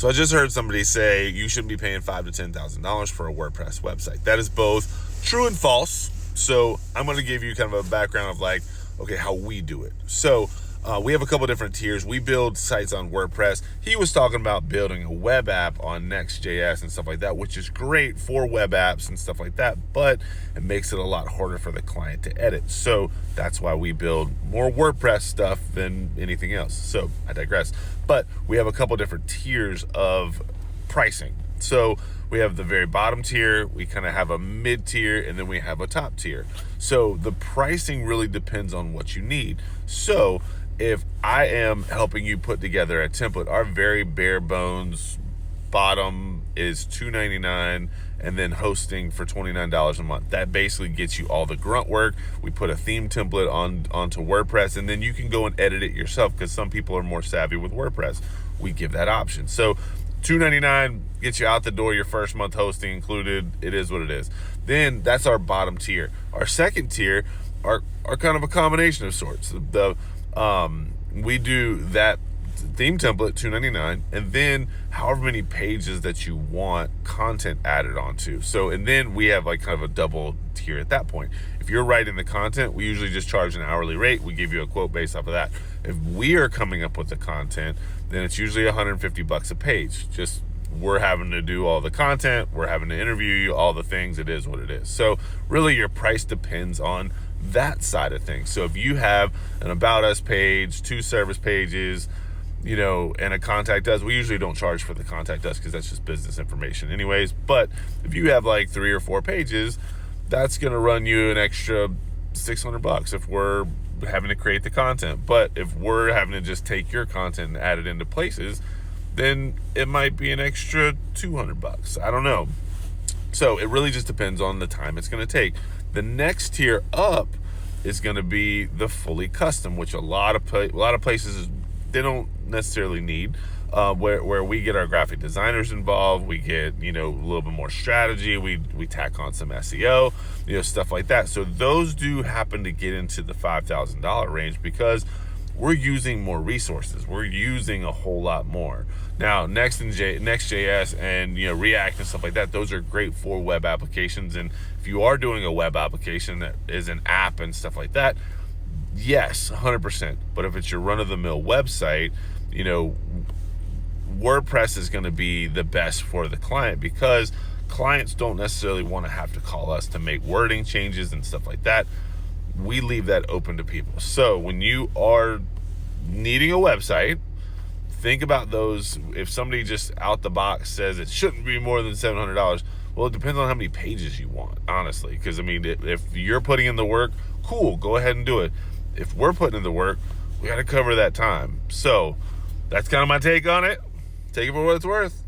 So I just heard somebody say you shouldn't be paying $5,000 to $10,000 for a WordPress website. That is both true and false. So I'm going to give you kind of a background of like, okay, how we do it. So we have a couple different tiers. We build sites on WordPress. He was talking about building a web app on Next.js and stuff like that, which is great for web apps and stuff like that, but it makes it a lot harder for the client to edit. So that's why we build more WordPress stuff than anything else. So I digress. But we have a couple different tiers of pricing. So we have the very bottom tier, we kind of have a mid tier, and then we have a top tier. So the pricing really depends on what you need. So if I am helping you put together a template, our very bare bones bottom is $2.99, and then hosting for $29 a month. That basically gets you all the grunt work. We put a theme template onto WordPress, and then you can go and edit it yourself because some people are more savvy with WordPress. We give that option. So $2.99 gets you out the door, your first month hosting included. It is what it is. Then that's our bottom tier. Our second tier are kind of a combination of sorts. We do that theme template, $2.99, and then however many pages that you want content added onto. So, and then we have like kind of a double tier at that point. If you're writing the content, we usually just charge an hourly rate. We give you a quote based off of that. If we are coming up with the content, then it's usually $150 a page. Just we're having to do all the content, we're having to interview you, all the things. It is what it is. So really your price depends on that side of things. So if you have an About Us page, 2 service pages, and a Contact Us, we usually don't charge for the Contact Us because that's just business information anyways. But if you have like 3 or 4 pages, that's going to run you an extra $600 if we're having to create the content. But if we're having to just take your content and add it into places, then it might be an extra $200. I don't know. So it really just depends on the time it's going to take. The next tier up is going to be the fully custom, which a lot of places they don't necessarily need. Where we get our graphic designers involved, we get a little bit more strategy. We tack on some SEO, stuff like that. So those do happen to get into the $5,000 range because we're using more resources. We're using a whole lot more. Now, Next.js and React and stuff like that, those are great for web applications. And if you are doing a web application that is an app and stuff like that, yes, 100%. But if it's your run-of-the-mill website, WordPress is going to be the best for the client because clients don't necessarily want to have to call us to make wording changes and stuff like that. We leave that open to people. So when you are needing a website, think about those. If somebody just out the box says it shouldn't be more than $700, well, it depends on how many pages you want, honestly. Because if you're putting in the work, cool, go ahead and do it. If we're putting in the work, we got to cover that time. So that's kind of my take on it. Take it for what it's worth.